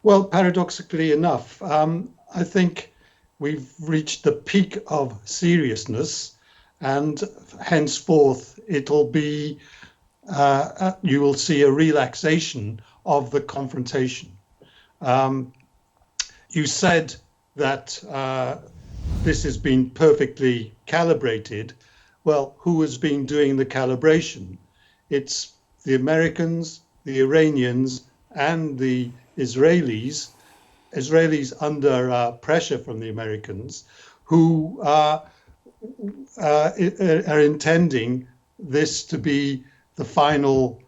Well, paradoxically enough, I think we've reached the peak of seriousness, and henceforth it'll be you will see a relaxation of the confrontation. Um, you said that this has been perfectly calibrated. Well, who has been doing the calibration? It's the Americans, the Iranians, and the Israelis. Israelis under pressure from the Americans, who are intending this to be the final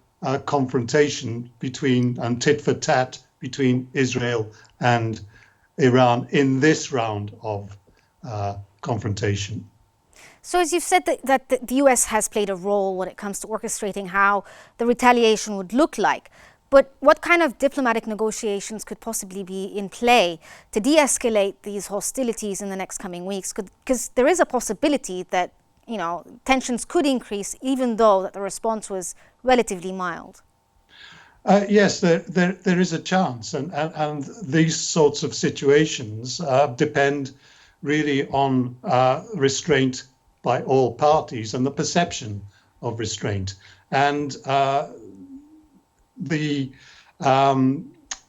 confrontation between and tit for tat between Israel and Iran in this round of confrontation. So as you've said that the US has played a role when it comes to orchestrating how the retaliation would look like. But what kind of diplomatic negotiations could possibly be in play to de-escalate these hostilities in the next coming weeks? Because there is a possibility that, tensions could increase even though that the response was relatively mild. Yes, there is a chance, and these sorts of situations depend really on restraint by all parties and the perception of restraint. And the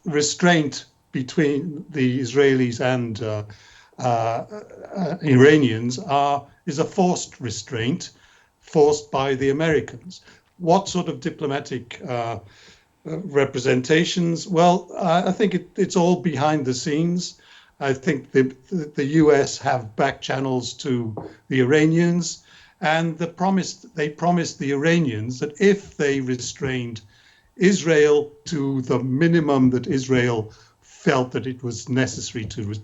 restraint between the Israelis and Iranians is a forced restraint, forced by the Americans. What sort of diplomatic representations? Well, I think it's all behind the scenes. I think the US have back channels to the Iranians, and they promised the Iranians that if they restrained Israel to the minimum that Israel felt that it was necessary to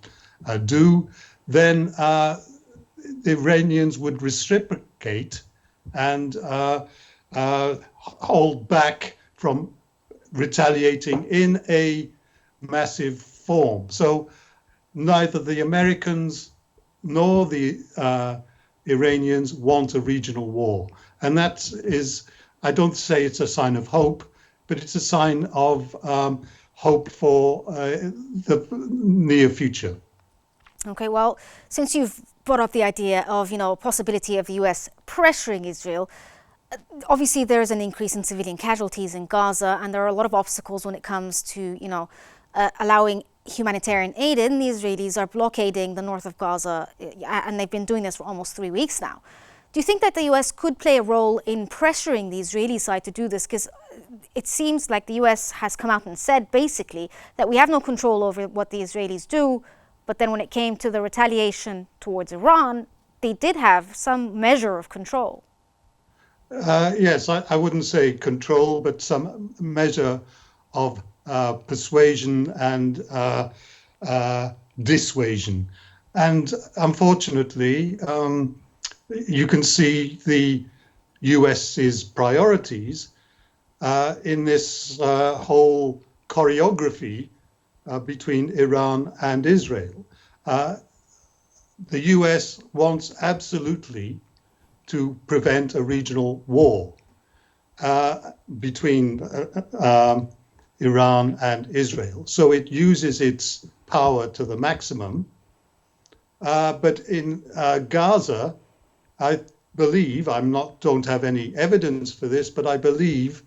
do, then the Iranians would reciprocate and hold back from retaliating in a massive form. So neither the Americans nor the Iranians want a regional war. And that is, I don't say it's a sign of hope, but it's a sign of hope for the near future. Okay, well, since you've brought up the idea of, possibility of the US pressuring Israel, obviously there is an increase in civilian casualties in Gaza, and there are a lot of obstacles when it comes to, allowing humanitarian aid in. The Israelis are blockading the north of Gaza, and they've been doing this for almost 3 weeks now. Do you think that the US could play a role in pressuring the Israeli side to do this? Because it seems like the US has come out and said basically that we have no control over what the Israelis do, but then when it came to the retaliation towards Iran, they did have some measure of control. Yes, I wouldn't say control, but some measure of persuasion and dissuasion. And unfortunately, you can see the US's priorities in this whole choreography between Iran and Israel. The US wants absolutely to prevent a regional war between Iran and Israel. So it uses its power to the maximum. But in Gaza, I believe, don't have any evidence for this, but I believe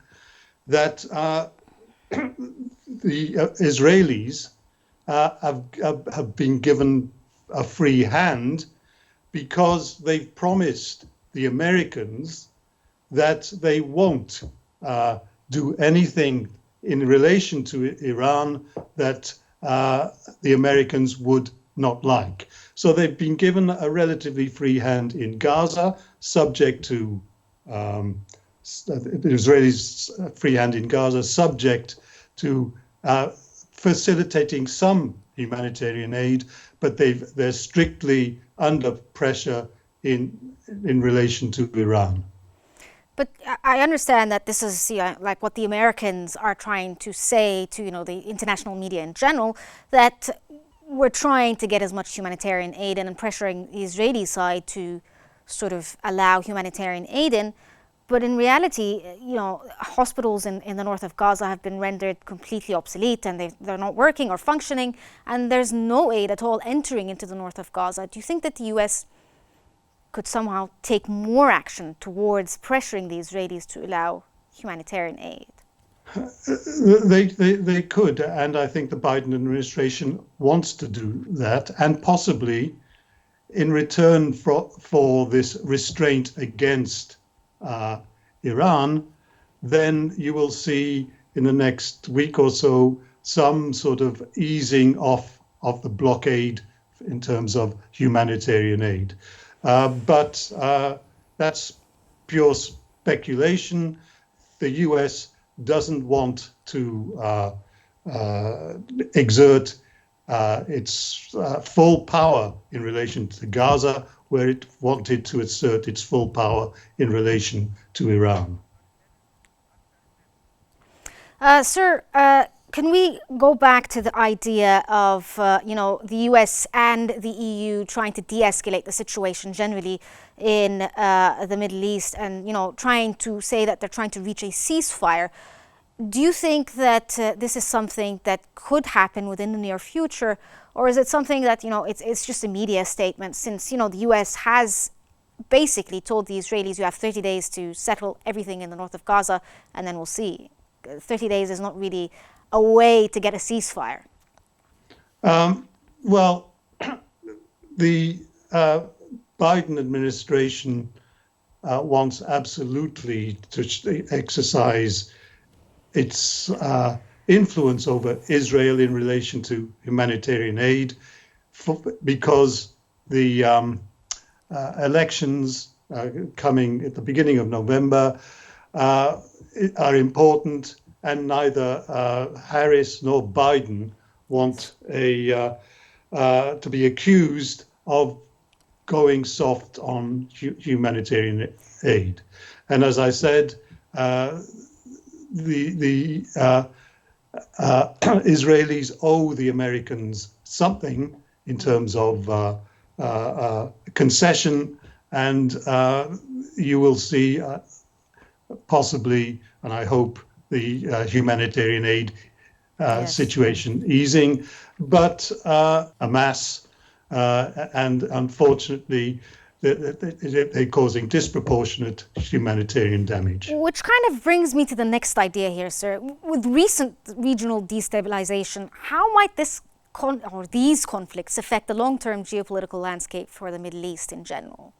that the Israelis have been given a free hand because they've promised the Americans that they won't do anything in relation to Iran that the Americans would not like. So they've been given a relatively free hand in Gaza, subject to the Israelis' free hand in Gaza, subject to facilitating some humanitarian aid, but they're strictly under pressure in relation to Iran. But I understand that this is like what the Americans are trying to say to the international media in general, that we're trying to get as much humanitarian aid in and pressuring the Israeli side to sort of allow humanitarian aid in. But in reality, hospitals in the north of Gaza have been rendered completely obsolete, and they're not working or functioning, and there's no aid at all entering into the north of Gaza. Do you think that the US could somehow take more action towards pressuring the Israelis to allow humanitarian aid? They could, and I think the Biden administration wants to do that, and possibly in return for this restraint against Iran, then you will see in the next week or so some sort of easing off of the blockade in terms of humanitarian aid. But that's pure speculation. The US doesn't want to exert its full power in relation to Gaza, where it wanted to assert its full power in relation to Iran. Sir, can we go back to the idea of, the US and the EU trying to de-escalate the situation generally in the Middle East and, trying to say that they're trying to reach a ceasefire? Do you think that this is something that could happen within the near future, or is it something that, it's just a media statement since, the US has basically told the Israelis you have 30 days to settle everything in the north of Gaza, and then we'll see. 30 days is not really a way to get a ceasefire. Well, the Biden administration wants absolutely to exercise its influence over Israel in relation to humanitarian aid, because the elections coming at the beginning of November are important, and neither Harris nor Biden want to be accused of going soft on humanitarian aid. And as I said, the Israelis owe the Americans something in terms of concession, and you will see possibly, and I hope, the humanitarian aid situation easing, but amass, and unfortunately, they're causing disproportionate humanitarian damage. Which kind of brings me to the next idea here, sir. With recent regional destabilization, how might these conflicts affect the long-term geopolitical landscape for the Middle East in general?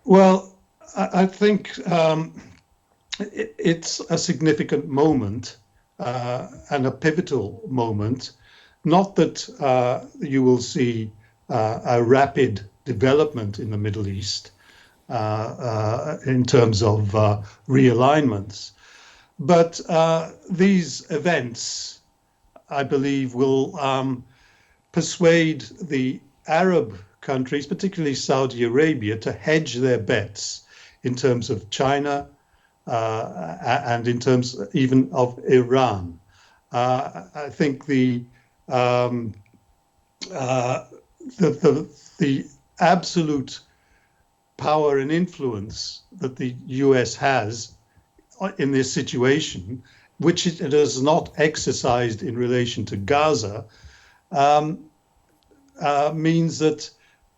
Well, I think it's a significant moment and a pivotal moment. Not that you will see a rapid development in the Middle East in terms of realignments, but these events, I believe, will persuade the Arab countries, particularly Saudi Arabia, to hedge their bets in terms of China and in terms even of Iran. I think the absolute power and influence that the US has in this situation, which it has not exercised in relation to Gaza, means that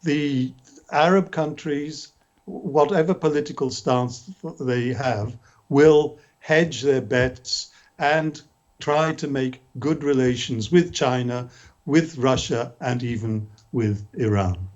the Arab countries, whatever political stance they have, will hedge their bets and try to make good relations with China, with Russia, and even with Iran.